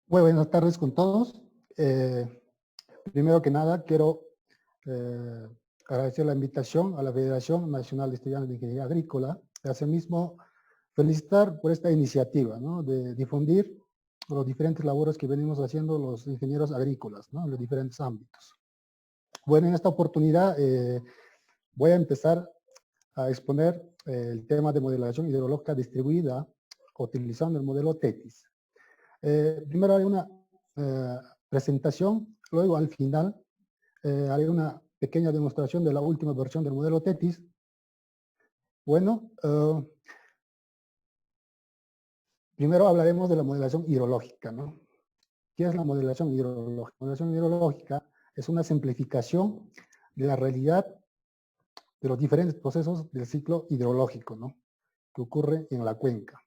Muy buenas tardes con todos. Primero que nada, quiero eh, agradecer la invitación a la Federación Nacional de Estudiantes de Ingeniería Agrícola. Y asimismo, felicitar por esta iniciativa, ¿no?, de difundir los diferentes labores que venimos haciendo los ingenieros agrícolas, ¿no?, en los diferentes ámbitos. Bueno, en esta oportunidad voy a empezar a exponer el tema de modelación hidrológica distribuida utilizando el modelo TETIS. Primero hay una eh, presentación, luego al final haré una pequeña demostración de la última versión del modelo TETIS. Bueno, primero hablaremos de la modelación hidrológica, ¿no? ¿Qué es la modelación hidrológica? La modelación hidrológica es una simplificación de la realidad de los diferentes procesos del ciclo hidrológico, ¿no?, que ocurre en la cuenca.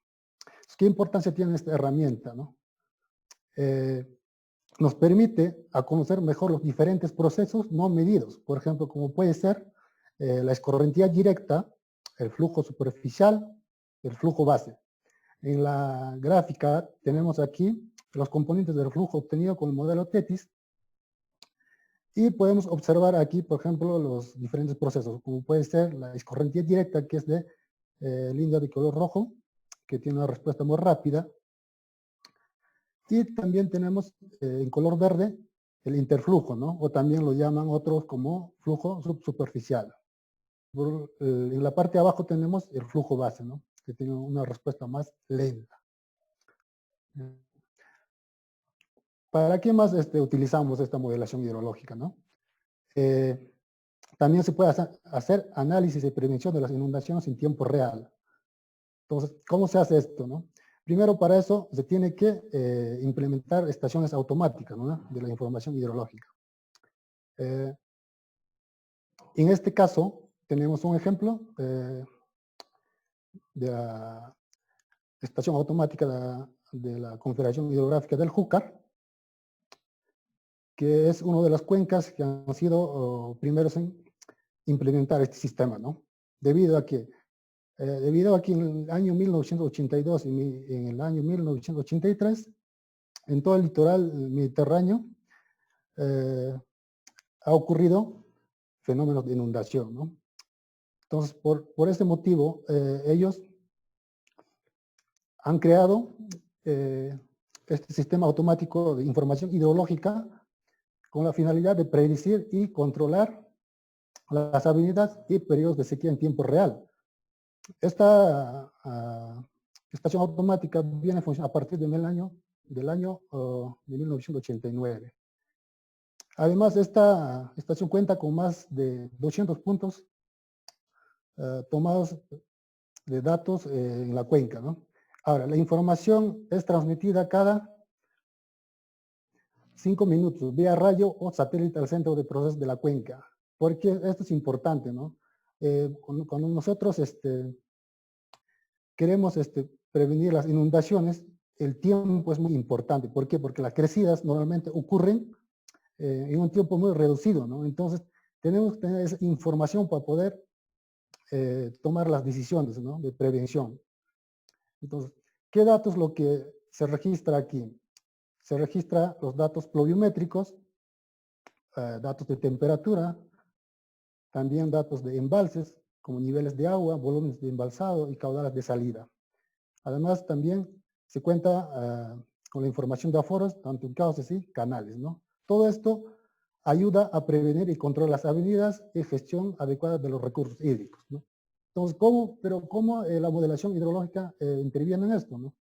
¿Qué importancia tiene esta herramienta, no? Nos permite a conocer mejor los diferentes procesos no medidos, por ejemplo, como puede ser la escorrentía directa, el flujo superficial, el flujo base. En la gráfica tenemos aquí los componentes del flujo obtenido con el modelo TETIS y podemos observar aquí, por ejemplo, los diferentes procesos, como puede ser la escorrentía directa, que es de línea de color rojo, que tiene una respuesta muy rápida. Y también tenemos en color verde el interflujo, ¿no?, o también lo llaman otros como flujo subsuperficial. En la parte de abajo tenemos el flujo base, ¿no?, que tiene una respuesta más lenta. ¿Para qué más utilizamos esta modelación hidrológica, no? También se puede hacer análisis y prevención de las inundaciones en tiempo real. Entonces, ¿cómo se hace esto, no? Primero, para eso se tiene que implementar estaciones automáticas, ¿no?, de la información hidrológica. En este caso, tenemos un ejemplo de la estación automática de la Confederación Hidrográfica del Júcar, que es una de las cuencas que han sido primeros en implementar este sistema, ¿no? Debido a que en el año 1982 y en el año 1983, en todo el litoral mediterráneo, ha ocurrido fenómenos de inundación, ¿no? Entonces, por este motivo, ellos han creado este sistema automático de información hidrológica con la finalidad de predecir y controlar las avenidas y periodos de sequía en tiempo real. Esta estación automática viene a funcionar a partir del año de 1989. Además, esta estación cuenta con más de 200 puntos tomados de datos en la cuenca, ¿no? Ahora, la información es transmitida cada 5 minutos vía radio o satélite al centro de procesos de la cuenca. Porque esto es importante, ¿no? Cuando nosotros queremos prevenir las inundaciones, el tiempo es muy importante. ¿Por qué? Porque las crecidas normalmente ocurren en un tiempo muy reducido, ¿no? Entonces, tenemos que tener esa información para poder tomar las decisiones, ¿no?, de prevención. Entonces, ¿qué datos lo que se registra aquí? Se registra los datos pluviométricos, datos de temperatura, también datos de embalses, como niveles de agua, volúmenes de embalsado y caudales de salida. Además, también se cuenta con la información de aforos, tanto en cauces y canales, ¿no? Todo esto ayuda a prevenir y controlar las avenidas y gestión adecuada de los recursos hídricos, ¿no? Entonces, ¿cómo la modelación hidrológica interviene en esto, no?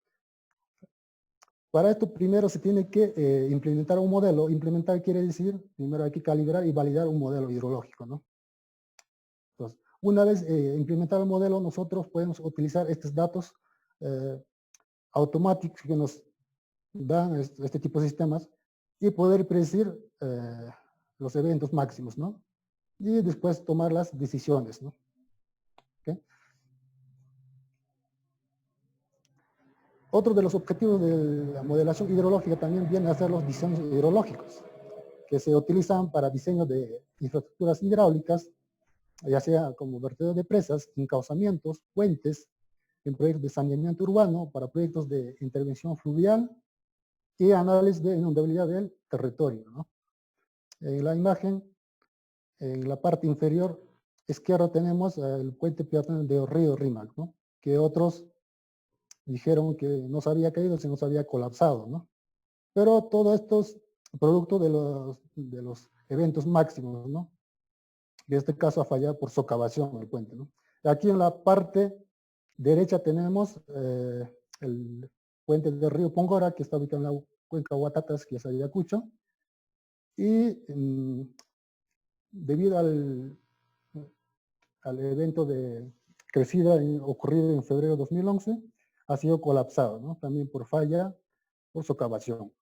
Para esto primero se tiene que implementar un modelo. Implementar quiere decir, primero hay que calibrar y validar un modelo hidrológico, ¿no? Entonces, una vez implementado el modelo, nosotros podemos utilizar estos datos automáticos que nos dan este tipo de sistemas y poder predecir los eventos máximos, ¿no? Y después tomar las decisiones, ¿no? ¿Okay? Otro de los objetivos de la modelación hidrológica también viene a ser los diseños hidrológicos, que se utilizan para diseño de infraestructuras hidráulicas, ya sea como vertederos de presas, encauzamientos, puentes, en proyectos de saneamiento urbano, para proyectos de intervención fluvial, y análisis de inundabilidad del territorio, ¿no? En la imagen, en la parte inferior izquierda tenemos el puente peatonal de río Rímac, ¿no? Que otros dijeron que no se había caído, sino se había colapsado, ¿no? Pero todo esto es producto de los eventos máximos, ¿no? En este caso ha fallado por socavación el puente, ¿no? Aquí en la parte derecha tenemos el puente del río Pongora, que está ubicado en la cuenca Huatatas, que es Ayacucho, y debido al evento de crecida ocurrido en febrero de 2011, ha sido colapsado, ¿no? También por falla, por socavación.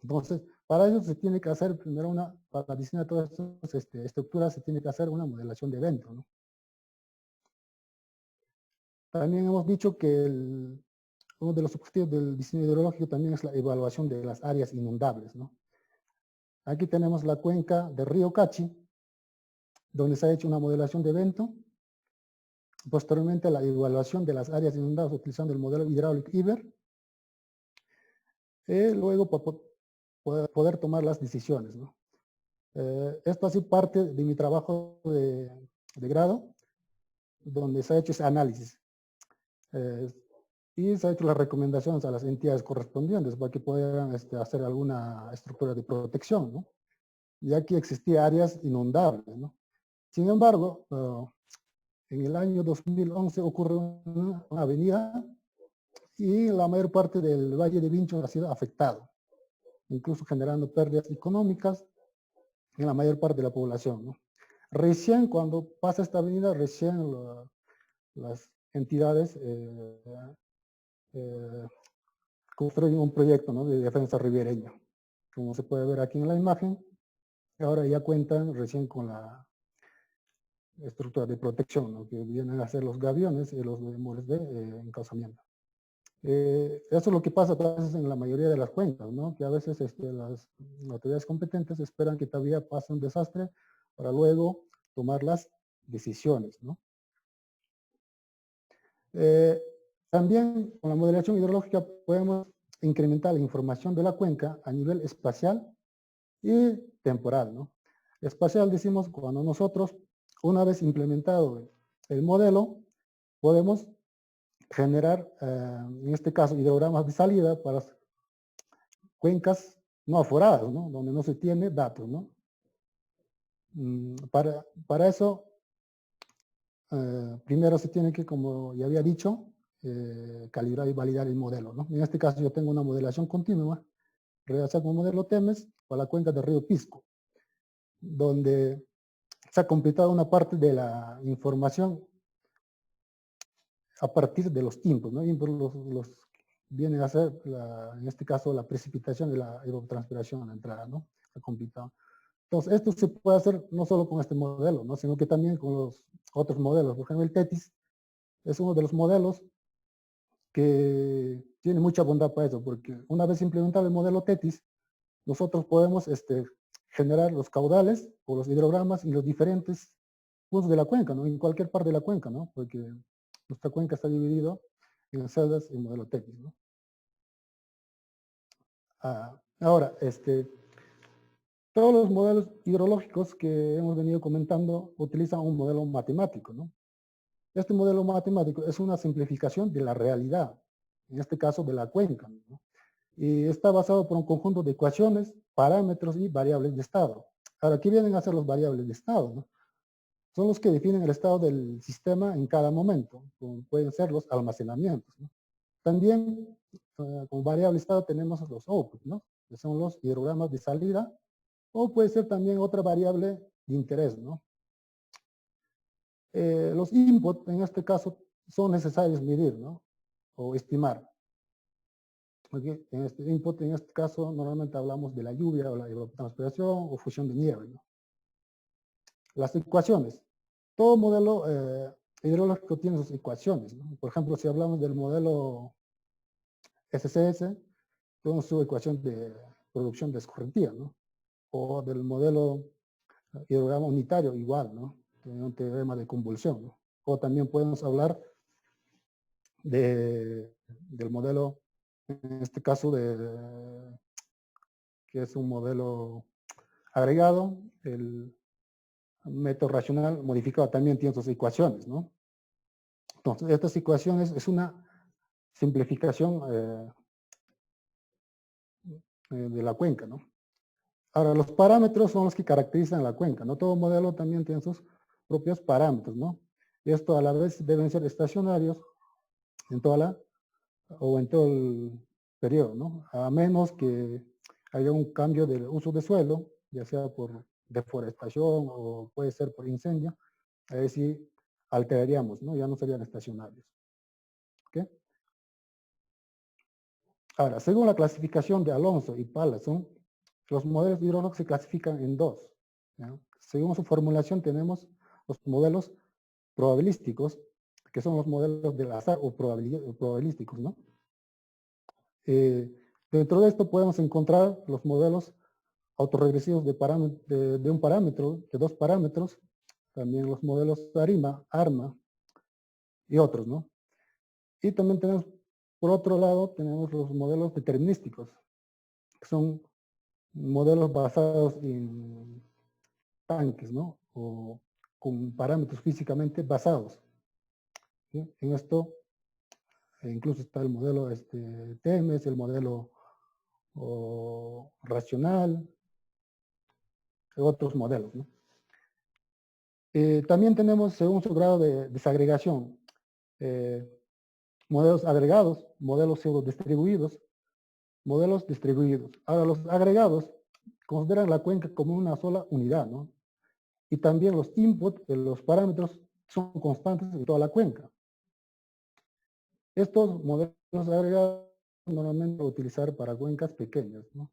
Entonces, para eso se tiene que hacer primero para diseñar todas estas estructuras se tiene que hacer una modelación de evento, ¿no? También hemos dicho que uno de los objetivos del diseño hidrológico también es la evaluación de las áreas inundables, ¿no? Aquí tenemos la cuenca del río Cachi, donde se ha hecho una modelación de evento. Posteriormente, la evaluación de las áreas inundadas utilizando el modelo hidráulico IBER. Luego, poder tomar las decisiones, ¿no? Esto ha sido parte de mi trabajo de grado, donde se ha hecho ese análisis. Y se ha hecho las recomendaciones a las entidades correspondientes para que puedan hacer alguna estructura de protección, ¿no? Ya que existía áreas inundables, ¿no? Sin embargo, en el año 2011 ocurrió una avenida y la mayor parte del Valle de Vincho ha sido afectado, incluso generando pérdidas económicas en la mayor parte de la población, ¿no? Recién cuando pasa esta avenida, recién las entidades construyen un proyecto, ¿no?, de defensa ribereña. Como se puede ver aquí en la imagen, ahora ya cuentan recién con la estructura de protección, ¿no?, que vienen a ser los gaviones y los muros de encauzamiento. Eso es lo que pasa a veces en la mayoría de las cuencas, ¿no?, que a veces las autoridades competentes esperan que todavía pase un desastre para luego tomar las decisiones, ¿no? También con la modelación hidrológica podemos incrementar la información de la cuenca a nivel espacial y temporal, ¿no? Espacial decimos cuando nosotros, una vez implementado el modelo, podemos generar, en este caso, hidrogramas de salida para cuencas no aforadas, ¿no?, donde no se tiene datos, ¿no? Para eso, primero se tiene que, como ya había dicho, calibrar y validar el modelo, ¿no? En este caso yo tengo una modelación continua realizada con el modelo TEMES para la cuenca del río Pisco, donde se ha completado una parte de la información a partir de los inputs, ¿no? Inputs vienen a ser, en este caso, la precipitación y la evapotranspiración a la entrada, ¿no? Se ha completado. Entonces, esto se puede hacer no solo con este modelo, ¿no?, sino que también con los otros modelos. Por ejemplo, el TETIS es uno de los modelos que tiene mucha bondad para eso, porque una vez implementado el modelo TETIS, nosotros podemos generar los caudales o los hidrogramas en los diferentes puntos de la cuenca, ¿no?, en cualquier parte de la cuenca, ¿no?, porque nuestra cuenca está dividida en celdas y modelo TETIS, ¿no? Ahora, todos los modelos hidrológicos que hemos venido comentando utilizan un modelo matemático, ¿no? Este modelo matemático es una simplificación de la realidad, en este caso de la cuenca, ¿no? Y está basado por un conjunto de ecuaciones, parámetros y variables de estado. Ahora, ¿qué vienen a ser los variables de estado, no? Son los que definen el estado del sistema en cada momento, como pueden ser los almacenamientos, ¿no? También, como variable de estado tenemos los outputs, ¿no?, que son los hidrogramas de salida, o puede ser también otra variable de interés, ¿no? Los inputs, en este caso, son necesarios medir, ¿no?, o estimar. Porque en este input, en este caso, normalmente hablamos de la lluvia o la evapotranspiración o fusión de nieve, ¿no? Las ecuaciones. Todo modelo hidrológico tiene sus ecuaciones, ¿no? Por ejemplo, si hablamos del modelo SCS, tenemos su ecuación de producción de escorrentía, ¿no? O del modelo hidrograma unitario, igual, ¿no? Tiene un teorema de convulsión, ¿no? O también podemos hablar del modelo en este caso que es un modelo agregado, el método racional modificado también tiene sus ecuaciones, ¿no? Entonces, estas ecuaciones es una simplificación de la cuenca, ¿no? Ahora, los parámetros son los que caracterizan la cuenca, ¿no? Todo modelo también tiene sus propios parámetros, ¿no? Y esto a la vez deben ser estacionarios en en todo el periodo, ¿no? A menos que haya un cambio del uso de suelo, ya sea por deforestación o puede ser por incendio, ahí sí alteraríamos, ¿no? Ya no serían estacionarios. ¿Ok? Ahora, según la clasificación de Alonso y Palazón, los modelos hidrológicos se clasifican en dos, ¿ya? Según su formulación tenemos los modelos probabilísticos, que son los modelos del azar o probabilísticos, ¿no? Dentro de esto podemos encontrar los modelos autorregresivos de un parámetro, de dos parámetros, también los modelos ARIMA, ARMA y otros, ¿no? Y también tenemos, por otro lado, tenemos los modelos determinísticos, que son modelos basados en tanques, ¿no? O con parámetros físicamente basados. ¿Sí? En esto incluso está el modelo TEMES, el modelo racional, otros modelos, ¿no? También tenemos, según su grado de desagregación, modelos agregados, modelos pseudo-distribuidos, modelos distribuidos. Ahora, los agregados consideran la cuenca como una sola unidad, ¿no? Y también los inputs de los parámetros son constantes en toda la cuenca. Estos modelos agregados normalmente utilizar para cuencas pequeñas, ¿no?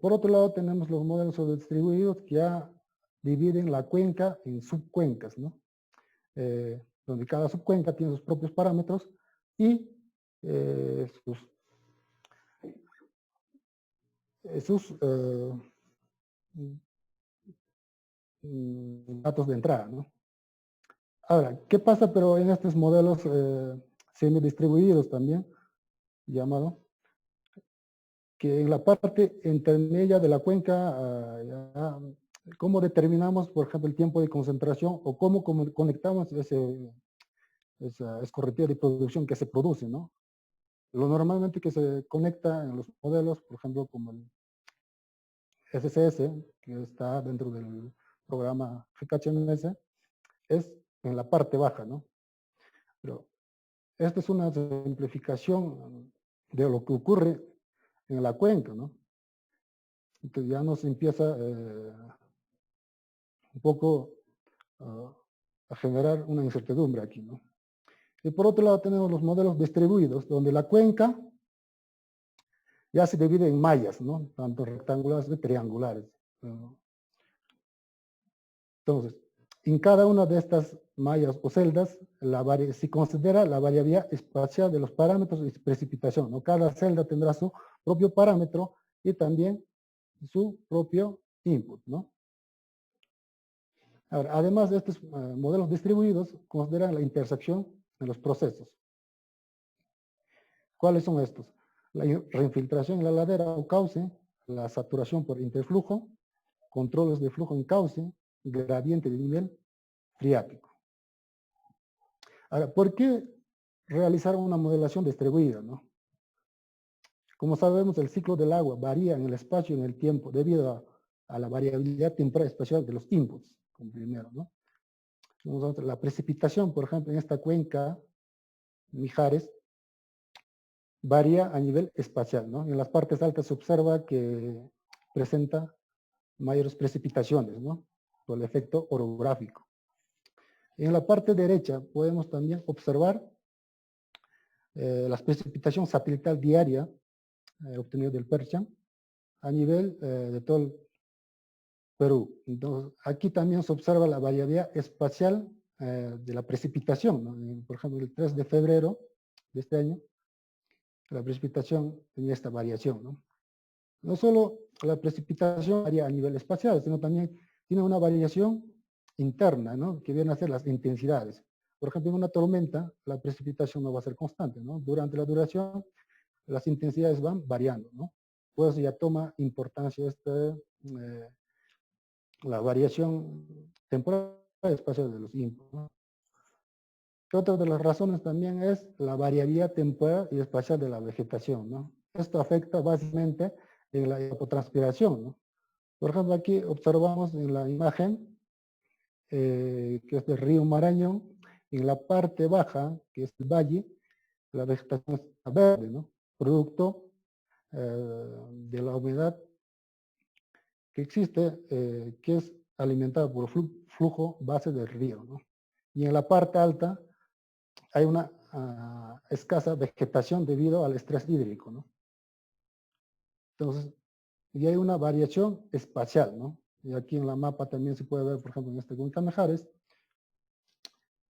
Por otro lado, tenemos los modelos distribuidos que ya dividen la cuenca en subcuencas, ¿no? Donde cada subcuenca tiene sus propios parámetros y sus datos de entrada, ¿no? Ahora, ¿qué pasa pero en estos modelos semidistribuidos también, llamado, que en la parte intermedia de la cuenca, ¿cómo determinamos, por ejemplo, el tiempo de concentración o cómo conectamos esa escorrentía de producción que se produce, ¿no? Lo normalmente que se conecta en los modelos, por ejemplo, como el SCS, que está dentro del programa GKHMS, es en la parte baja, ¿no? Pero esta es una simplificación de lo que ocurre en la cuenca, ¿no? Entonces ya nos empieza un poco a generar una incertidumbre aquí, ¿no? Y por otro lado tenemos los modelos distribuidos, donde la cuenca ya se divide en mallas, ¿no? Tanto rectangulares como triangulares. Entonces, en cada una de estas mallas o celdas, se considera la variabilidad espacial de los parámetros de precipitación, ¿no? Cada celda tendrá su propio parámetro y también su propio input, ¿no? Ahora, además de estos modelos distribuidos, consideran la intersección de los procesos. ¿Cuáles son estos? La reinfiltración en la ladera o cauce, la saturación por interflujo, controles de flujo en cauce, gradiente de nivel freático. Ahora, ¿por qué realizar una modelación distribuida, no? Como sabemos, el ciclo del agua varía en el espacio y en el tiempo debido a la variabilidad temporal espacial de los inputs, como primero, ¿no? La precipitación, por ejemplo, en esta cuenca, Mijares, varía a nivel espacial, ¿no? En las partes altas se observa que presenta mayores precipitaciones, ¿no? Por el efecto orográfico. En la parte derecha podemos también observar la precipitación satelital diaria obtenida del PERCHAN a nivel de todo el Perú. Entonces, aquí también se observa la variabilidad espacial de la precipitación, ¿no? Por ejemplo, el 3 de febrero de este año, la precipitación tenía esta variación, ¿no? No solo la precipitación varía a nivel espacial, sino también tiene una variación interna, ¿no? Que vienen a ser las intensidades. Por ejemplo, en una tormenta, la precipitación no va a ser constante, ¿no? Durante la duración, las intensidades van variando, ¿no? Pues ya toma importancia la variación temporal y espacial de los inputs, ¿no? Otra de las razones también es la variabilidad temporal y espacial de la vegetación, ¿no? Esto afecta básicamente en la evapotranspiración, ¿no? Por ejemplo, aquí observamos en la imagen, que es del río Marañón, en la parte baja, que es el valle, la vegetación está verde, ¿no? Producto de la humedad que existe, que es alimentada por flujo base del río, ¿no? Y en la parte alta hay una escasa vegetación debido al estrés hídrico, ¿no? Entonces, y hay una variación espacial, ¿no? Y aquí en la mapa también se puede ver, por ejemplo, en este Cuenca Mijares,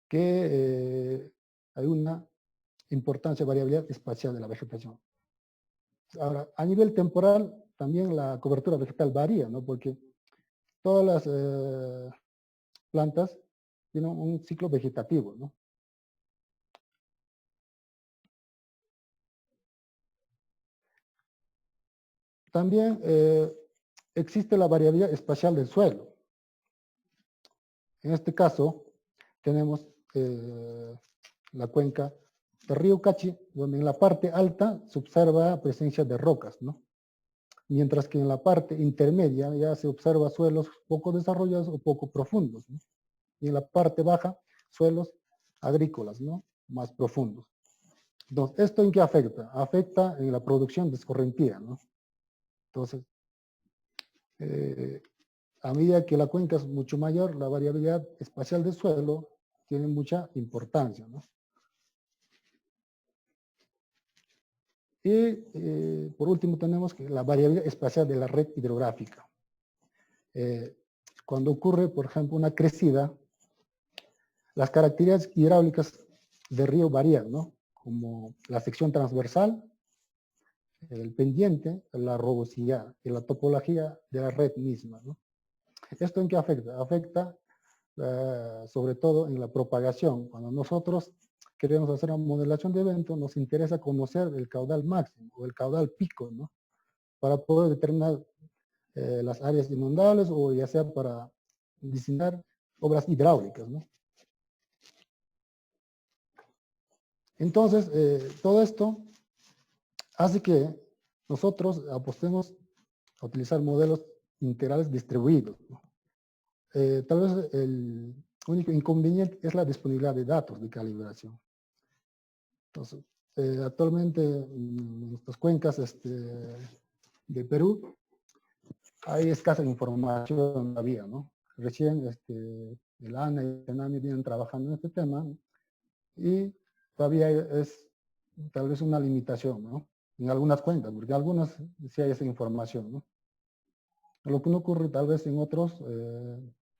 que hay una importancia, variabilidad espacial de la vegetación. Ahora, a nivel temporal, también la cobertura vegetal varía, ¿no? Porque todas las plantas tienen un ciclo vegetativo, ¿no? También existe la variabilidad espacial del suelo. En este caso, tenemos la cuenca del río Cachi, donde en la parte alta se observa presencia de rocas, ¿no? Mientras que en la parte intermedia ya se observa suelos poco desarrollados o poco profundos, ¿no? Y en la parte baja, suelos agrícolas, ¿no? Más profundos. Entonces, ¿esto en qué afecta? Afecta en la producción de escorrentía, ¿no? Entonces, a medida que la cuenca es mucho mayor, la variabilidad espacial del suelo tiene mucha importancia, ¿no? Y por último tenemos que la variabilidad espacial de la red hidrográfica. Cuando ocurre, por ejemplo, una crecida, las características hidráulicas del río varían, ¿no? Como la sección transversal, el pendiente, la rugosidad y la topología de la red misma, ¿no? ¿Esto en qué afecta? Afecta sobre todo en la propagación. Cuando nosotros queremos hacer una modelación de evento, nos interesa conocer el caudal máximo o el caudal pico, ¿no? Para poder determinar las áreas inundables o ya sea para diseñar obras hidráulicas, ¿no? Entonces, todo esto hace que nosotros apostemos a utilizar modelos integrales distribuidos, ¿no? Tal vez el único inconveniente es la disponibilidad de datos de calibración. Entonces, actualmente en estas cuencas de Perú hay escasa información todavía, ¿no? Recién el ANA y el CENAMI vienen trabajando en este tema y todavía es tal vez una limitación, ¿no? En algunas cuencas, porque algunas sí hay esa información, ¿no? Lo que no ocurre tal vez en otros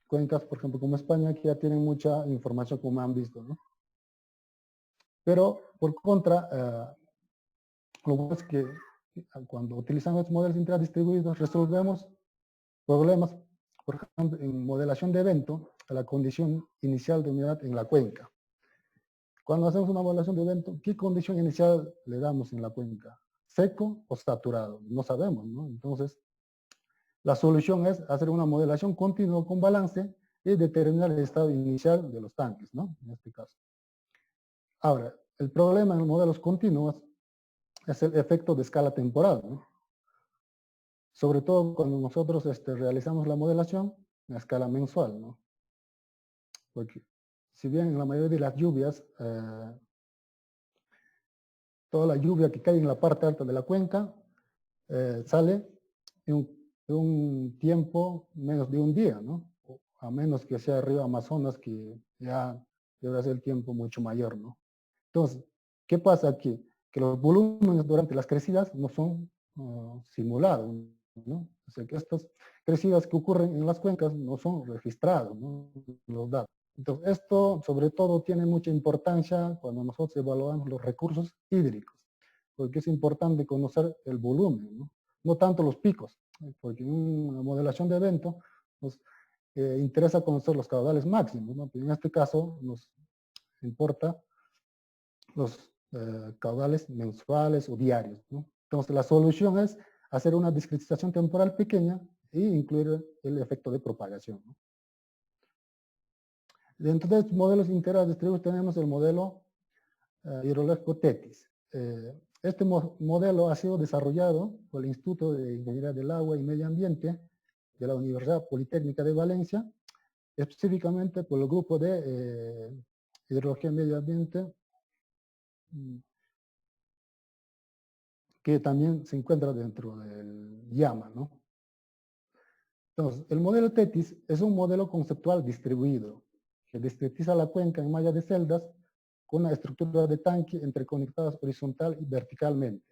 cuencas, por ejemplo, como España, que ya tienen mucha información como han visto, ¿no? Pero, por contra, lo bueno es que cuando utilizamos modelos intradistribuidos resolvemos problemas, por ejemplo, en modelación de evento, a la condición inicial de humedad en la cuenca. Cuando hacemos una modelación de evento, ¿qué condición inicial le damos en la cuenca? ¿Seco o saturado? No sabemos, ¿no? Entonces, la solución es hacer una modelación continua con balance y determinar el estado inicial de los tanques, ¿no? En este caso. Ahora, el problema en los modelos continuos es el efecto de escala temporal, ¿no? Sobre todo cuando nosotros realizamos la modelación a escala mensual, ¿no? Porque si bien en la mayoría de las lluvias, toda la lluvia que cae en la parte alta de la cuenca sale en un tiempo menos de un día, ¿no? A menos que sea río Amazonas, que ya debe ser el tiempo mucho mayor, ¿no? Entonces, ¿qué pasa aquí? Que los volúmenes durante las crecidas no son simulados, ¿no? O sea, que estas crecidas que ocurren en las cuencas no son registradas, ¿no? Los datos. Entonces, esto sobre todo tiene mucha importancia cuando nosotros evaluamos los recursos hídricos, porque es importante conocer el volumen, ¿no? No tanto los picos, porque en una modelación de evento nos interesa conocer los caudales máximos, ¿no? Pero en este caso nos importa los caudales mensuales o diarios, ¿no? Entonces, la solución es hacer una discretización temporal pequeña e incluir el efecto de propagación, ¿no? Dentro de estos modelos integrales distribuidos tenemos el modelo hidrológico TETIS. Este modelo ha sido desarrollado por el Instituto de Ingeniería del Agua y Medio Ambiente de la Universidad Politécnica de Valencia, específicamente por el grupo de hidrología y medio ambiente, que también se encuentra dentro del IAMA, ¿no? Entonces, el modelo TETIS es un modelo conceptual distribuido que discretiza la cuenca en malla de celdas con una estructura de tanque interconectadas horizontal y verticalmente.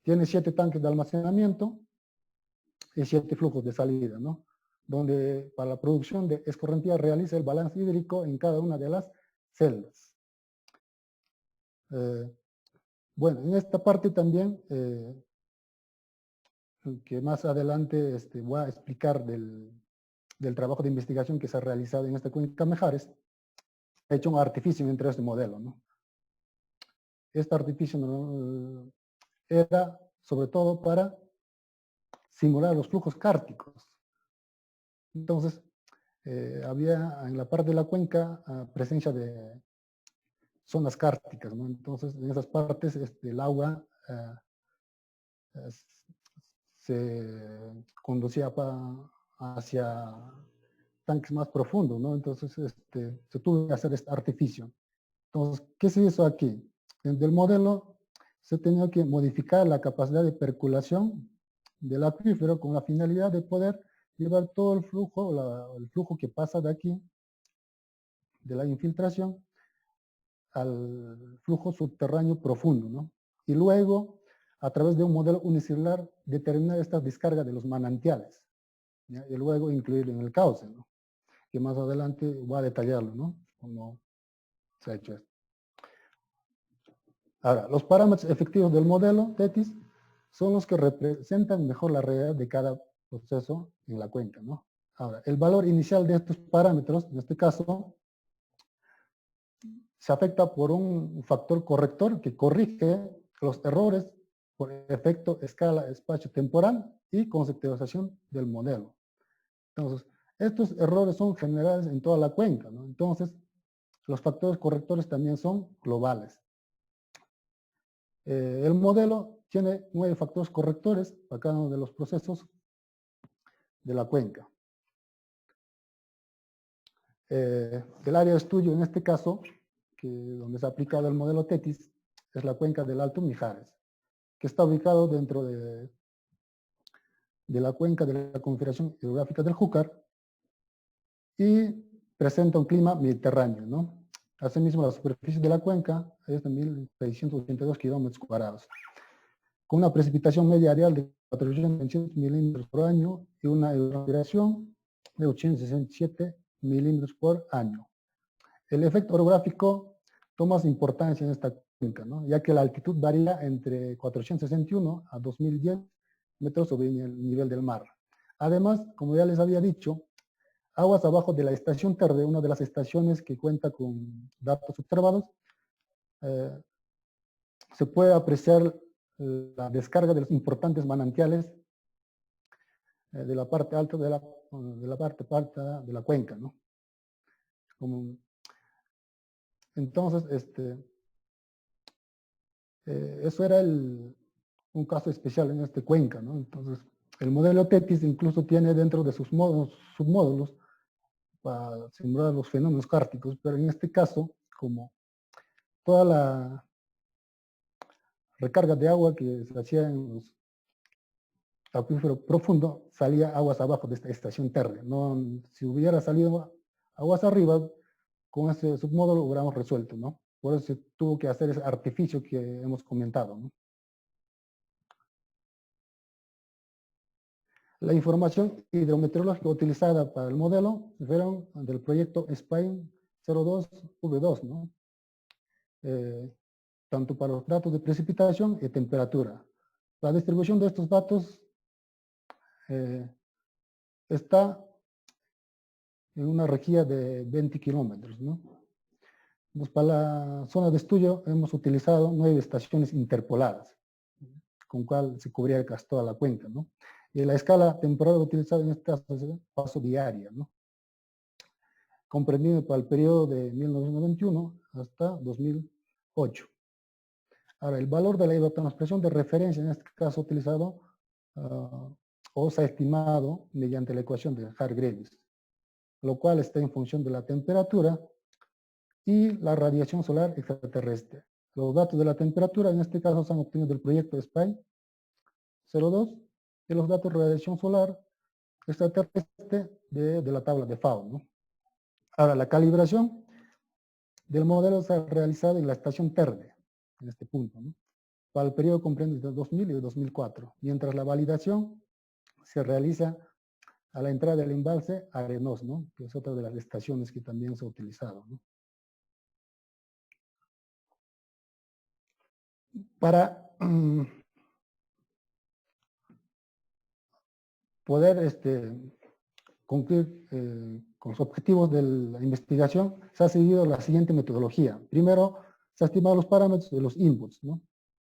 Tiene 7 tanques de almacenamiento y 7 flujos de salida, ¿no? Donde para la producción de escorrentía realiza el balance hídrico en cada una de las celdas. Bueno, en esta parte también, que más adelante voy a explicar del trabajo de investigación que se ha realizado en esta cuenca Mejares, he hecho un artificio entre este modelo, ¿no? Este artificio, ¿no?, era sobre todo para simular los flujos kárticos. Entonces, había en la parte de la cuenca presencia de zonas kárticas, ¿no? Entonces, en esas partes el agua se conducía hacia tanques más profundos, ¿no? Entonces, se tuvo que hacer este artificio. Entonces, ¿qué se hizo aquí? Del modelo se tenía que modificar la capacidad de percolación del acuífero con la finalidad de poder llevar todo el flujo que pasa de aquí, de la infiltración, al flujo subterráneo profundo, ¿no? Y luego, a través de un modelo unicelular, determinar esta descarga de los manantiales, ¿ya? Y luego incluirlo en el cauce, ¿no? Que más adelante voy a detallarlo, ¿no? Cómo se ha hecho esto. Ahora, los parámetros efectivos del modelo TETIS son los que representan mejor la realidad de cada proceso en la cuenca, ¿no? Ahora, el valor inicial de estos parámetros, en este caso, se afecta por un factor corrector que corrige los errores por efecto escala espacio-temporal y conceptualización del modelo. Entonces, estos errores son generales en toda la cuenca, ¿no? Entonces, los factores correctores también son globales. El modelo tiene 9 factores correctores para cada uno de los procesos de la cuenca. El área de estudio, en este caso, donde se ha aplicado el modelo TETIS, es la cuenca del Alto Mijares, que está ubicado dentro de la cuenca de la Confederación Hidrográfica del Júcar y presenta un clima mediterráneo, ¿no? Asimismo, la superficie de la cuenca es de 1.682 kilómetros cuadrados, con una precipitación media anual de 400 milímetros por año y una evaporización de 867 milímetros por año. El efecto orográfico toma importancia en esta cuenca, ¿no? Ya que la altitud varía entre 461 a 2010 metros sobre el nivel del mar. Además, como ya les había dicho, aguas abajo de la estación Terde, una de las estaciones que cuenta con datos observados, se puede apreciar la descarga de los importantes manantiales de la parte alta de la parte alta de la cuenca, ¿no? Entonces, eso era un caso especial en esta cuenca, ¿no? Entonces, el modelo TETIS incluso tiene dentro de sus submódulos para simular los fenómenos kárticos, pero en este caso, como toda la recarga de agua que se hacía en los acuíferos profundos, salía aguas abajo de esta estación Terde. No, si hubiera salido aguas arriba, con ese submódulo hubiéramos resuelto, ¿no? Por eso se tuvo que hacer ese artificio que hemos comentado, ¿no? La información hidrometeorológica utilizada para el modelo fueron del proyecto SPAIN 02V2, ¿no? Tanto para los datos de precipitación y temperatura. La distribución de estos datos está en una rejilla de 20 kilómetros, ¿no? Pues para la zona de estudio hemos utilizado 9 estaciones interpoladas, con cual se cubría casi toda la cuenca, ¿no? Y la escala temporal utilizada en este caso es el paso diaria, ¿no? Comprendido para el periodo de 1991 hasta 2008. Ahora, el valor de la evapotranspiración de referencia, en este caso utilizado, o se ha estimado mediante la ecuación de Hargreaves, lo cual está en función de la temperatura y la radiación solar extraterrestre. Los datos de la temperatura, en este caso, se han obtenido del proyecto SPY 02, y los datos de radiación solar extraterrestre de la tabla de FAO, ¿no? Ahora, la calibración del modelo se ha realizado en la estación TERDE, en este punto, ¿no? Para el periodo comprendido de 2000 y de 2004, mientras la validación se realiza a la entrada del embalse Arenos, ¿no? Que es otra de las estaciones que también se ha utilizado, ¿no? Para poder cumplir con los objetivos de la investigación, se ha seguido la siguiente metodología. Primero, se han estimado los parámetros de los inputs, ¿no?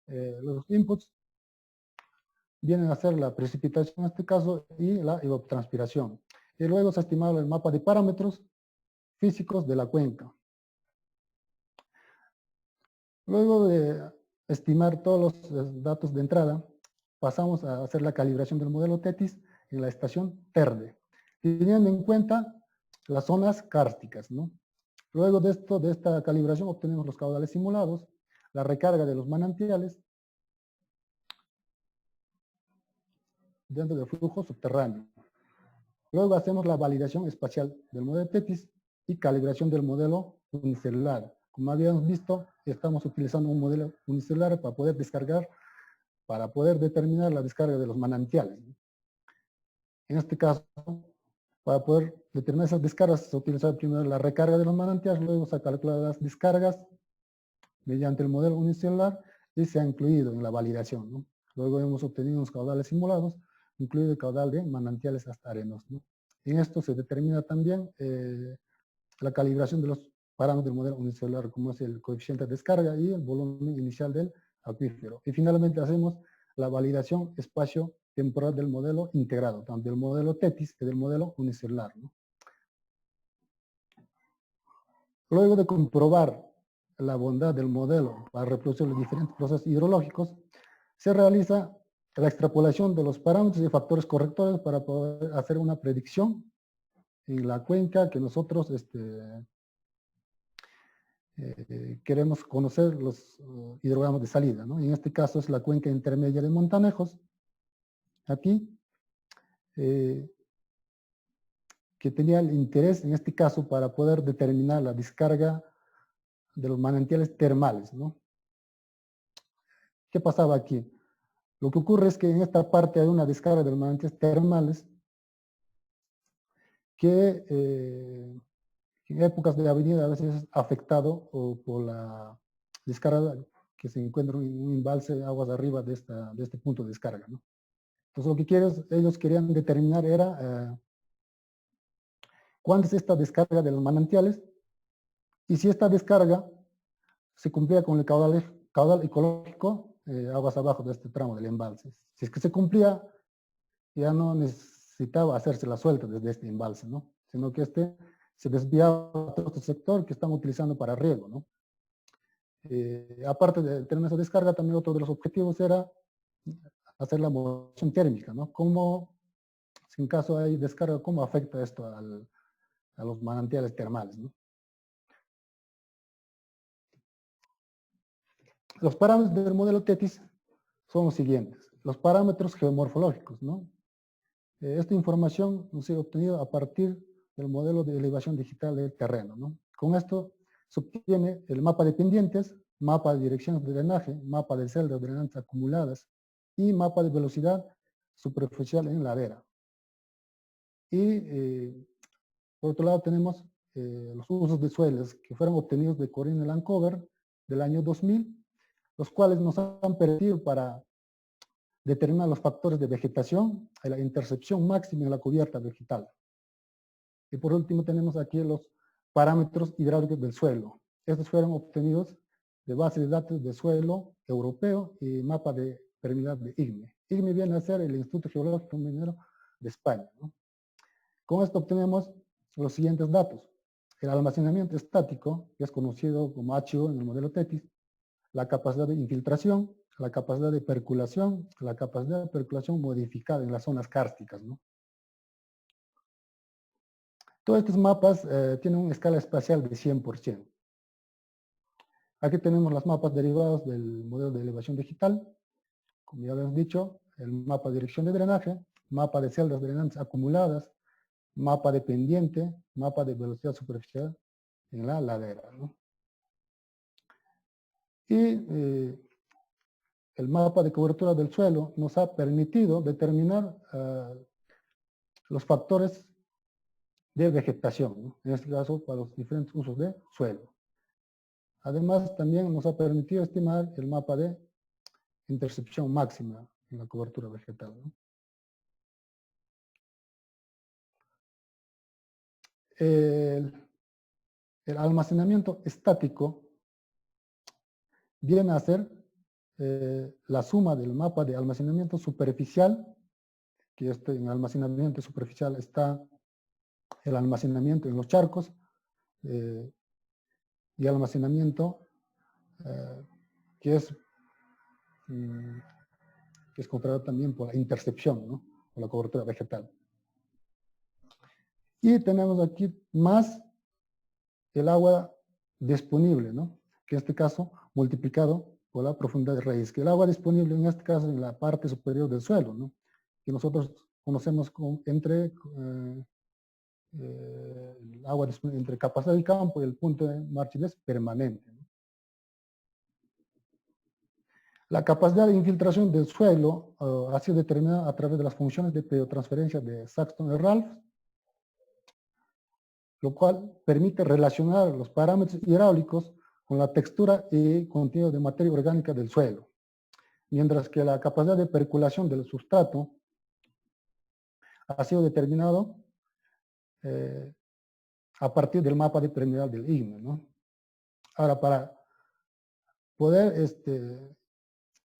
Los inputs vienen a ser la precipitación en este caso y la evapotranspiración. Y luego se ha estimado el mapa de parámetros físicos de la cuenca. Luego de estimar todos los datos de entrada, pasamos a hacer la calibración del modelo TETIS en la estación TERDE, teniendo en cuenta las zonas kársticas, ¿no? Luego de esta calibración obtenemos los caudales simulados, la recarga de los manantiales dentro del flujo subterráneo. Luego hacemos la validación espacial del modelo TETIS y calibración del modelo unicelular. Como habíamos visto, estamos utilizando un modelo unicelular para poder descargar, para poder determinar la descarga de los manantiales. En este caso, para poder determinar esas descargas, se utiliza primero la recarga de los manantiales, luego se calcula las descargas mediante el modelo unicelular y se ha incluido en la validación, ¿no? Luego hemos obtenido unos caudales simulados, incluido el caudal de manantiales hasta arenos, ¿no? En esto se determina también la calibración de los parámetros del modelo unicelular, como es el coeficiente de descarga y el volumen inicial del acuífero. Y finalmente hacemos la validación espacio-temporal del modelo integrado, tanto del modelo TETIS que del modelo unicelular, ¿no? Luego de comprobar la bondad del modelo para reproducir los diferentes procesos hidrológicos, se realiza la extrapolación de los parámetros y factores correctores para poder hacer una predicción en la cuenca que nosotros queremos conocer los hidrogramas de salida, ¿no? En este caso es la cuenca intermedia de Montanejos, aquí, que tenía el interés en este caso para poder determinar la descarga de los manantiales termales, ¿no? ¿Qué pasaba aquí? Lo que ocurre es que en esta parte hay una descarga de los manantiales termales que en épocas de avenida a veces es afectado por la descarga que se encuentra en un embalse de aguas arriba de este punto de descarga, ¿no? Entonces lo que ellos querían determinar era cuándo es esta descarga de los manantiales y si esta descarga se cumplía con el caudal ecológico aguas abajo de este tramo del embalse. Si es que se cumplía, ya no necesitaba hacerse la suelta desde este embalse, ¿no? Sino que se desviaba a todo este sector que están utilizando para riego, ¿no? Aparte de tener esa descarga, también otro de los objetivos era hacer la modulación térmica, ¿no? Cómo, si en caso hay descarga, cómo afecta esto a los manantiales termales, ¿no? Los parámetros del modelo TETIS son los siguientes. Los parámetros geomorfológicos, ¿no? Esta información se ha obtenido a partir del modelo de elevación digital del terreno, ¿no? Con esto se obtiene el mapa de pendientes, mapa de direcciones de drenaje, mapa de celdas drenantes acumuladas y mapa de velocidad superficial en ladera. Y por otro lado tenemos los usos de suelos que fueron obtenidos de Corine Lancover del año 2000, los cuales nos han permitido para determinar los factores de vegetación y la intercepción máxima en la cubierta vegetal. Y por último tenemos aquí los parámetros hidráulicos del suelo, Estos fueron obtenidos de base de datos de suelo europeo y mapa de permeabilidad de IGME. IGME viene a ser el Instituto Geológico Minero de España, ¿no? Con esto obtenemos los siguientes datos. El almacenamiento estático, que es conocido como HO en el modelo TETIS, la capacidad de infiltración, la capacidad de percolación, la capacidad de percolación modificada en las zonas kársticas, ¿no? Todos estos mapas tienen una escala espacial de 100%. Aquí tenemos los mapas derivados del modelo de elevación digital. Como ya habíamos dicho, el mapa de dirección de drenaje, mapa de celdas drenantes acumuladas, mapa de pendiente, mapa de velocidad superficial en la ladera, ¿no? Y el mapa de cobertura del suelo nos ha permitido determinar los factores de vegetación, ¿no? En este caso para los diferentes usos de suelo. Además, también nos ha permitido estimar el mapa de intercepción máxima en la cobertura vegetal, ¿no? El almacenamiento estático viene a ser la suma del mapa de almacenamiento superficial, que en almacenamiento superficial está el almacenamiento en los charcos y almacenamiento que es controlado también por la intercepción, ¿no? Por la cobertura vegetal. Y tenemos aquí más el agua disponible, ¿no? Que en este caso multiplicado por la profundidad de raíz, que el agua disponible en este caso en la parte superior del suelo, ¿no? Que nosotros conocemos como entre el agua disponible entre capacidad del campo y el punto de marchidez permanente, ¿no? La capacidad de infiltración del suelo ha sido determinada a través de las funciones de pediotransferencia de Saxton y Ralph, lo cual permite relacionar los parámetros hidráulicos con la textura y contenido de materia orgánica del suelo, mientras que la capacidad de percolación del sustrato ha sido determinado a partir del mapa de permeabilidad del IGME, ¿no? Ahora, para poder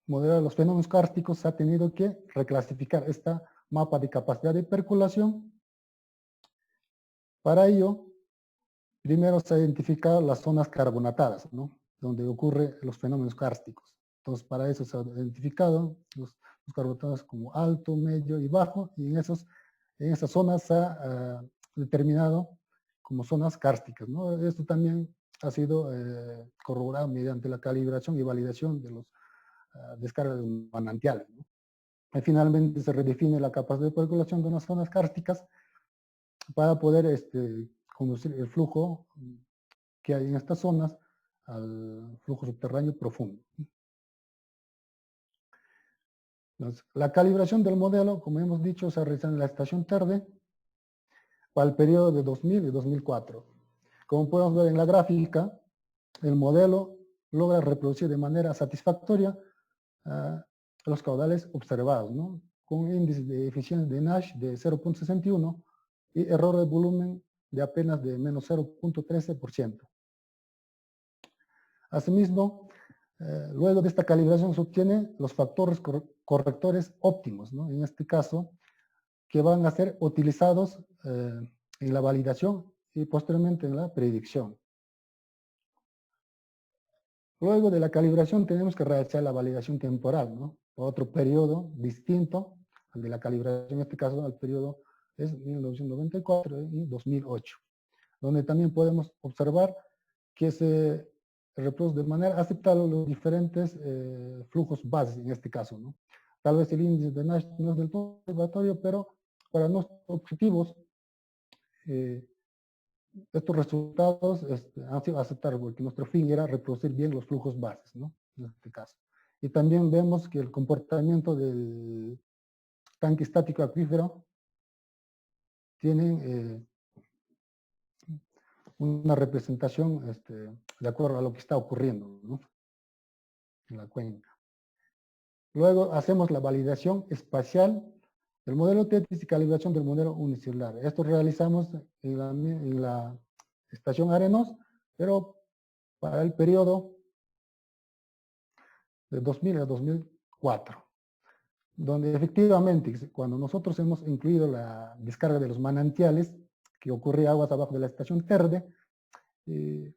modelar los fenómenos kársticos, se ha tenido que reclasificar esta mapa de capacidad de percolación. Para ello, primero se ha identificado las zonas carbonatadas, ¿no? Donde ocurren los fenómenos kársticos. Entonces, para eso se han identificado los carbonatados como alto, medio y bajo, y en esas zonas se ha determinado como zonas kársticas, ¿no? Esto también ha sido corroborado mediante la calibración y validación de los descargas de manantiales, ¿no? Y finalmente se redefine la capacidad de percolación de unas zonas kársticas para poder conducir el flujo que hay en estas zonas al flujo subterráneo profundo. Entonces, la calibración del modelo, como hemos dicho, se realiza en la estación Terde para el periodo de 2000 y 2004. Como podemos ver en la gráfica, el modelo logra reproducir de manera satisfactoria los caudales observados, ¿no? Con índice de eficiencia de Nash de 0.61 y error de volumen de apenas de menos 0.13%. Asimismo, luego de esta calibración se obtienen los factores correctores óptimos, ¿no? En este caso, que van a ser utilizados en la validación y posteriormente en la predicción. Luego de la calibración tenemos que realizar la validación temporal, ¿no? Otro periodo distinto al de la calibración, en este caso al periodo es 1994 y 2008, donde también podemos observar que se reproduce de manera aceptable los diferentes flujos bases en este caso, ¿no? Tal vez el índice de Nash no es del todo obligatorio, pero para nuestros objetivos estos resultados han sido aceptables porque nuestro fin era reproducir bien los flujos bases, ¿no? En este caso. Y también vemos que el comportamiento del tanque estático acuífero tiene una representación de acuerdo a lo que está ocurriendo, ¿no? En la cuenca. Luego hacemos la validación espacial del modelo TETIS y calibración del modelo unicelular. Esto realizamos en la estación Arenos, pero para el periodo de 2000 a 2004, donde efectivamente, cuando nosotros hemos incluido la descarga de los manantiales, que ocurría aguas abajo de la estación Terde, se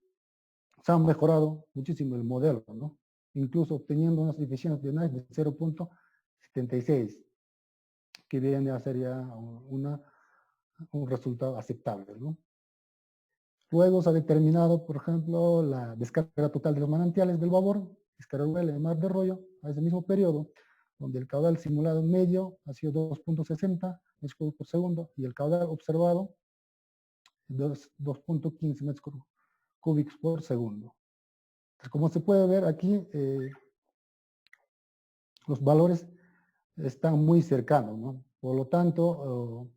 ha mejorado muchísimo el modelo, ¿no? Incluso obteniendo unas eficiencias de NICE de 0.76, que viene a ser ya un resultado aceptable, ¿no? Luego se ha determinado, por ejemplo, la descarga total de los manantiales del Babor, Escarobuela y Mar de Rollo, a ese mismo periodo, donde el caudal simulado medio ha sido 2.60 metros cúbicos por segundo y el caudal observado 2.15 metros cúbicos por segundo. Entonces, como se puede ver aquí, los valores están muy cercanos, ¿no? Por lo tanto,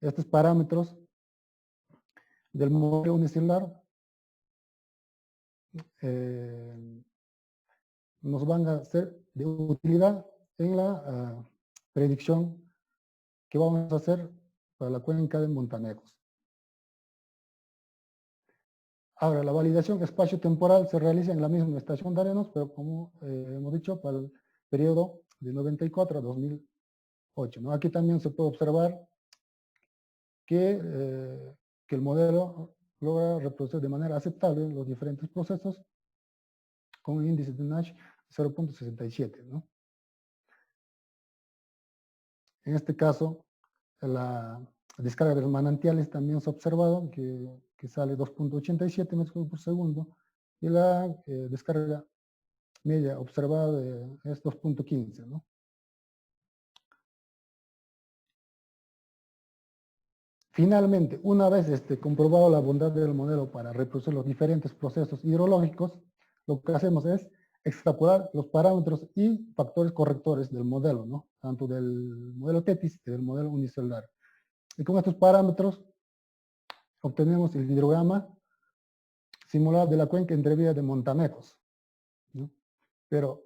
estos parámetros del modelo unicelular nos van a ser de utilidad en la predicción que vamos a hacer para la cuenca de Montanejos. Ahora, la validación espacio-temporal se realiza en la misma estación de Arenos, pero como hemos dicho, para el periodo de 94 a 2008, ¿no? Aquí también se puede observar que el modelo logra reproducir de manera aceptable los diferentes procesos con un índice de Nash 0.67, ¿no? En este caso, la descarga de los manantiales también se ha observado que sale 2.87 metros cúbicos por segundo y la descarga media observada es 2.15, ¿no? Finalmente, una vez comprobado la bondad del modelo para reproducir los diferentes procesos hidrológicos, lo que hacemos es extrapolar los parámetros y factores correctores del modelo, ¿no? Tanto del modelo TETIS y del modelo unicelular. Y con estos parámetros obtenemos el hidrograma simulado de la cuenca entrevía de Montanejos, ¿no? Pero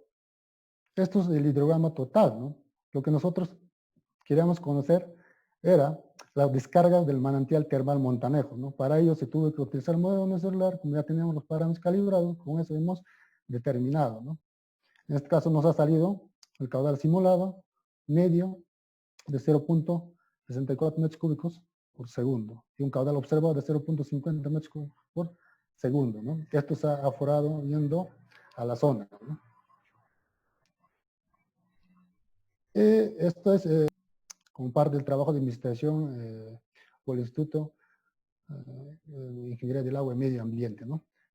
esto es el hidrograma total, ¿no? Lo que nosotros queríamos conocer era las descargas del manantial termal Montanejo, ¿no? Para ello se tuvo que utilizar el modelo unicelular, como ya teníamos los parámetros calibrados, con eso hemos determinado, ¿no? En este caso nos ha salido el caudal simulado medio de 0.64 metros cúbicos por segundo y un caudal observado de 0.50 metros cúbicos por segundo, ¿no? Esto se ha aforado yendo a la zona, ¿no? Esto es como parte del trabajo de investigación por el Instituto de Ingeniería del Agua y Medio Ambiente, ¿no?